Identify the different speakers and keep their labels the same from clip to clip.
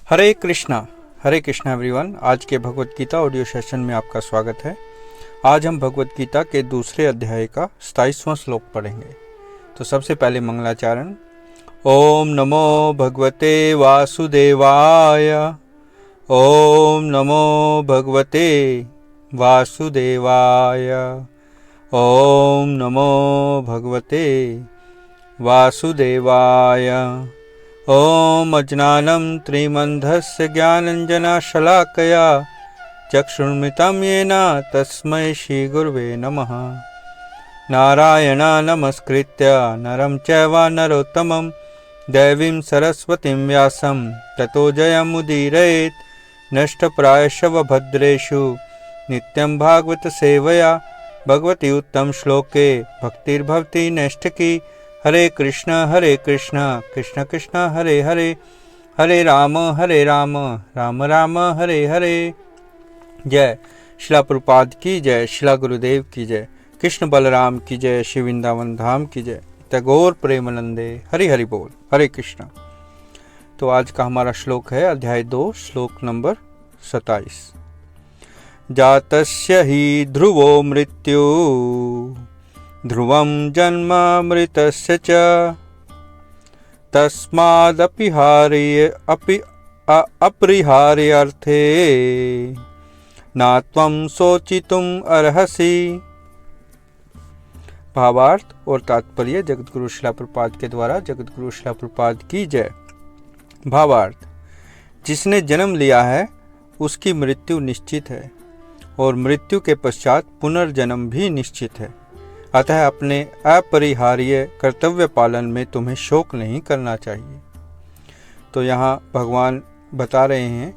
Speaker 1: हरे Krishna everyone. आज के Bhagavad Gita audio session में आपका स्वागत है। आज हम भगवत गीता के दूसरे अध्याय का 27वां श्लोक पढ़ेंगे। तो सबसे पहले मंगलाचरण। ओम नमो भगवते वासुदेवाय। ओम नमो भगवते वासुदेवाय। ओम नमो भगवते वासुदेवाय। ओम अज्ञानं त्रिमन्धस्य ज्ञानञ्जनशलाकया चक्षुर्मितं येन तस्मै श्रीगुरुवे नमः। नारायणं नमस्कृत्य नरं चैव नरोत्तमं देवीं सरस्वतीं व्यासं ततो जयमुदीरयेत्। नष्टप्रायशव भद्रेषु नित्यं भागवत सेवया भगवती उत्तम श्लोके भक्तिर्भवति नैष्ठिकी। हरे कृष्ण कृष्ण कृष्ण हरे हरे, हरे राम राम राम हरे हरे। जय शिला प्रभुपाद की जय, शिला गुरुदेव की जय, कृष्ण बलराम की जय, श्री वृंदावन धाम की जय। टैगोर प्रेमानंदे हरि हरि बोल। हरे कृष्ण। तो आज का हमारा श्लोक है अध्याय 2 श्लोक नंबर 27। जातस्य हि ध्रुवो मृत्यु ध्रुवं जन्मामृतस्य च तस्मादपि अपरिहार्यर्थे न त्वं शोचितुम् अर्हसि। भावार्थ और तात्पर्य जगतगुरु शिला प्रभुपाद के द्वारा। जगतगुरु शिला प्रभुपाद की जय। भावार्थ, जिसने जन्म लिया है उसकी मृत्यु निश्चित है और मृत्यु के पश्चात पुनर्जन्म भी निश्चित है। अतः अपने अपरिहार्य कर्तव्य पालन में तुम्हें शोक नहीं करना चाहिए। तो यहाँ भगवान बता रहे हैं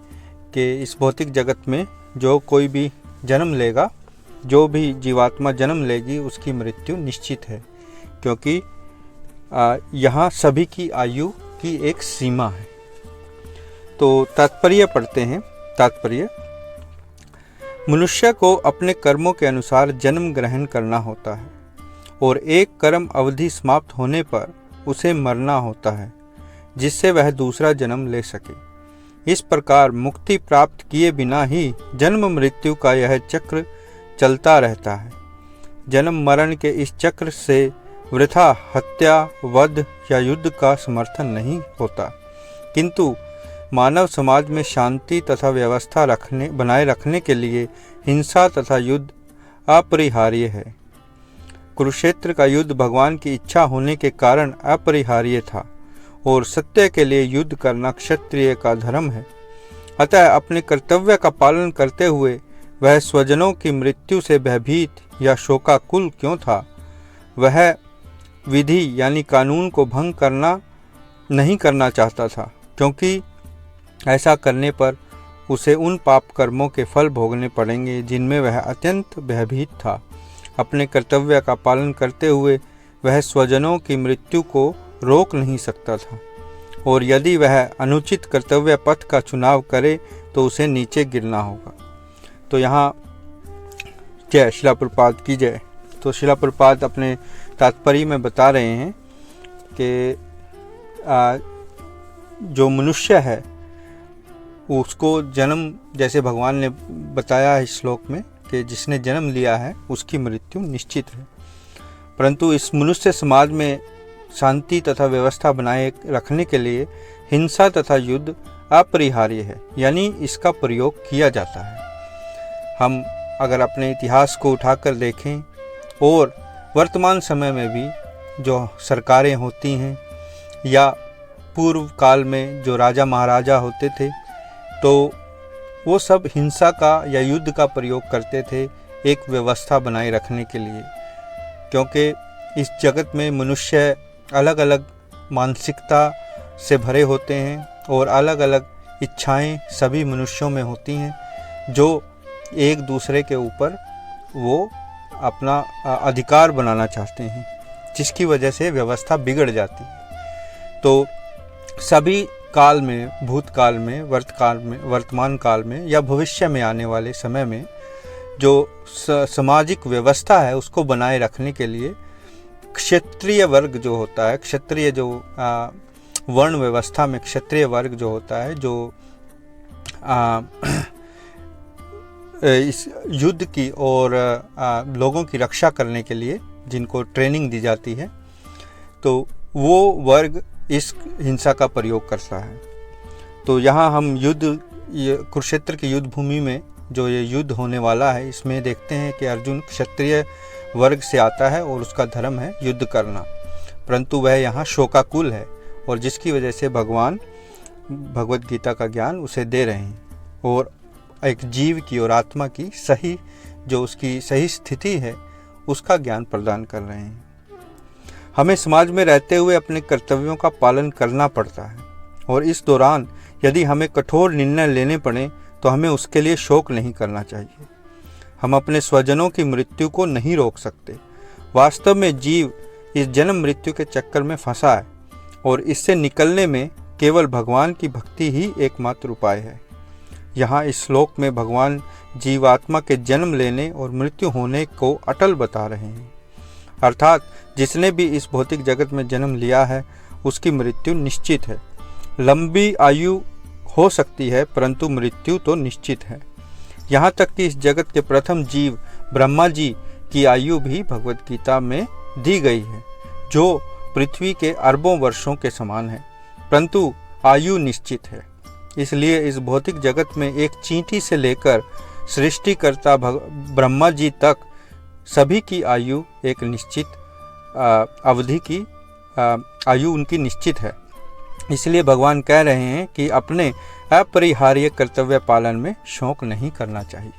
Speaker 1: कि इस भौतिक जगत में जो कोई भी जन्म लेगा, जो भी जीवात्मा जन्म लेगी, उसकी मृत्यु निश्चित है, क्योंकि यहाँ सभी की आयु की एक सीमा है। तो तात्पर्य पढ़ते हैं। तात्पर्य, मनुष्य को अपने कर्मों के अनुसार जन्म ग्रहण करना होता है और एक कर्म अवधि समाप्त होने पर उसे मरना होता है, जिससे वह दूसरा जन्म ले सके। इस प्रकार मुक्ति प्राप्त किए बिना ही जन्म मृत्यु का यह चक्र चलता रहता है। जन्म मरण के इस चक्र से वृथा हत्या, वध या युद्ध का समर्थन नहीं होता, किंतु मानव समाज में शांति तथा व्यवस्था बनाए रखने के लिए हिंसा तथा युद्ध अपरिहार्य है। कुरुक्षेत्र का युद्ध भगवान की इच्छा होने के कारण अपरिहार्य था और सत्य के लिए युद्ध करना क्षत्रिय का धर्म है। अतः अपने कर्तव्य का पालन करते हुए वह स्वजनों की मृत्यु से भयभीत या शोकाकुल क्यों था? वह विधि यानी कानून को भंग नहीं करना चाहता था, क्योंकि ऐसा करने पर उसे उन पाप कर्मों के फल भोगने पड़ेंगे जिनमें वह अत्यंत भयभीत था। अपने कर्तव्य का पालन करते हुए वह स्वजनों की मृत्यु को रोक नहीं सकता था, और यदि वह अनुचित कर्तव्य पथ का चुनाव करे तो उसे नीचे गिरना होगा। तो यहाँ जय शिला प्रभुपाद की जय। तो शिला प्रभुपाद अपने तात्पर्य में बता रहे हैं कि जो मनुष्य है उसको जन्म, जैसे भगवान ने बताया है इस श्लोक में कि जिसने जन्म लिया है उसकी मृत्यु निश्चित है, परंतु इस मनुष्य समाज में शांति तथा व्यवस्था बनाए रखने के लिए हिंसा तथा युद्ध अपरिहार्य है, यानी इसका प्रयोग किया जाता है। हम अगर अपने इतिहास को उठाकर देखें और वर्तमान समय में भी जो सरकारें होती हैं या पूर्व काल में जो राजा महाराजा होते थे, तो वो सब हिंसा का या युद्ध का प्रयोग करते थे एक व्यवस्था बनाए रखने के लिए, क्योंकि इस जगत में मनुष्य अलग अलग मानसिकता से भरे होते हैं और अलग अलग इच्छाएं सभी मनुष्यों में होती हैं, जो एक दूसरे के ऊपर वो अपना अधिकार बनाना चाहते हैं, जिसकी वजह से व्यवस्था बिगड़ जाती है। तो सभी काल में, भूतकाल में, वर्तमान काल में या भविष्य में आने वाले समय में जो सामाजिक व्यवस्था है उसको बनाए रखने के लिए क्षत्रिय वर्ग जो होता है, क्षत्रिय जो वर्ण व्यवस्था में क्षत्रिय वर्ग जो होता है, जो इस युद्ध की और लोगों की रक्षा करने के लिए जिनको ट्रेनिंग दी जाती है, तो वो वर्ग इस हिंसा का प्रयोग करता है। तो यहाँ हम कुरुक्षेत्र की युद्ध भूमि में जो ये युद्ध होने वाला है, इसमें देखते हैं कि अर्जुन क्षत्रिय वर्ग से आता है और उसका धर्म है युद्ध करना, परंतु वह यहाँ शोकाकुल है और जिसकी वजह से भगवान भगवत गीता का ज्ञान उसे दे रहे हैं और एक जीव की और आत्मा की जो उसकी सही स्थिति है उसका ज्ञान प्रदान कर रहे हैं। हमें समाज में रहते हुए अपने कर्तव्यों का पालन करना पड़ता है और इस दौरान यदि हमें कठोर निर्णय लेने पड़े तो हमें उसके लिए शोक नहीं करना चाहिए। हम अपने स्वजनों की मृत्यु को नहीं रोक सकते। वास्तव में जीव इस जन्म मृत्यु के चक्कर में फंसा है और इससे निकलने में केवल भगवान की भक्ति ही एकमात्र उपाय है। यहाँ इस श्लोक में भगवान जीवात्मा के जन्म लेने और मृत्यु होने को अटल बता रहे हैं, अर्थात जिसने भी इस भौतिक जगत में जन्म लिया है उसकी मृत्यु निश्चित है। लंबी आयु हो सकती है परंतु मृत्यु तो निश्चित है। यहाँ तक कि इस जगत के प्रथम जीव ब्रह्मा जी की आयु भी भगवत गीता में दी गई है, जो पृथ्वी के अरबों वर्षों के समान है, परंतु आयु निश्चित है। इसलिए इस भौतिक जगत में एक चींटी से लेकर सृष्टिकर्ता ब्रह्मा जी तक सभी की आयु एक निश्चित अवधि की आयु उनकी निश्चित है। इसलिए भगवान कह रहे हैं कि अपने अपरिहार्य कर्तव्य पालन में शौक नहीं करना चाहिए।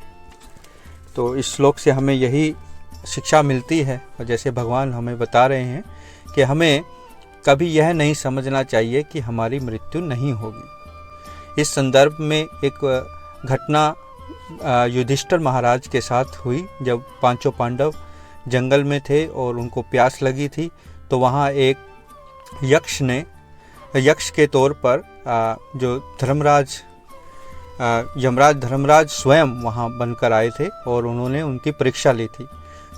Speaker 1: तो इस श्लोक से हमें यही शिक्षा मिलती है और जैसे भगवान हमें बता रहे हैं कि हमें कभी यह नहीं समझना चाहिए कि हमारी मृत्यु नहीं होगी। इस संदर्भ में एक घटना युधिष्ठिर महाराज के साथ हुई, जब पांचों पांडव जंगल में थे और उनको प्यास लगी थी, तो वहाँ एक यक्ष के तौर पर जो यमराज धर्मराज स्वयं वहाँ बनकर आए थे और उन्होंने उनकी परीक्षा ली थी।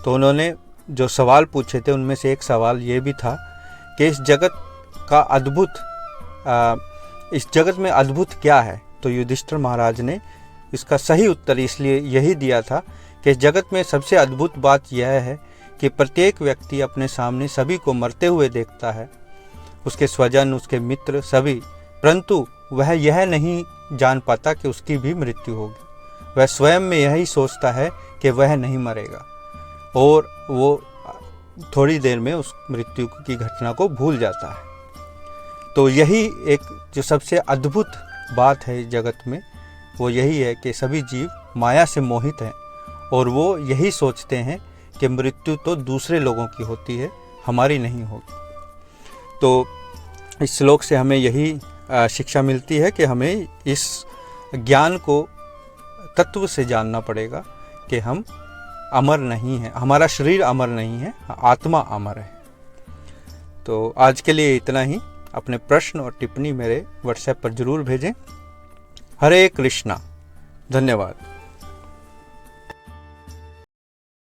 Speaker 1: तो उन्होंने जो सवाल पूछे थे उनमें से एक सवाल ये भी था कि इस जगत में अद्भुत क्या है। तो युधिष्ठिर महाराज ने इसका सही उत्तर इसलिए यही दिया था कि इस जगत में सबसे अद्भुत बात यह है कि प्रत्येक व्यक्ति अपने सामने सभी को मरते हुए देखता है, उसके स्वजन, उसके मित्र सभी, परंतु वह यह नहीं जान पाता कि उसकी भी मृत्यु होगी। वह स्वयं में यही सोचता है कि वह नहीं मरेगा और वो थोड़ी देर में उस मृत्यु की घटना को भूल जाता है। तो यही एक जो सबसे अद्भुत बात है जगत में, वो यही है कि सभी जीव माया से मोहित हैं और वो यही सोचते हैं कि मृत्यु तो दूसरे लोगों की होती है, हमारी नहीं होगी। तो इस श्लोक से हमें यही शिक्षा मिलती है कि हमें इस ज्ञान को तत्व से जानना पड़ेगा कि हम अमर नहीं हैं, हमारा शरीर अमर नहीं है, आत्मा अमर है। तो आज के लिए इतना ही। अपने प्रश्न और टिप्पणी मेरे व्हाट्सएप पर जरूर भेजें। हरे कृष्णा। धन्यवाद।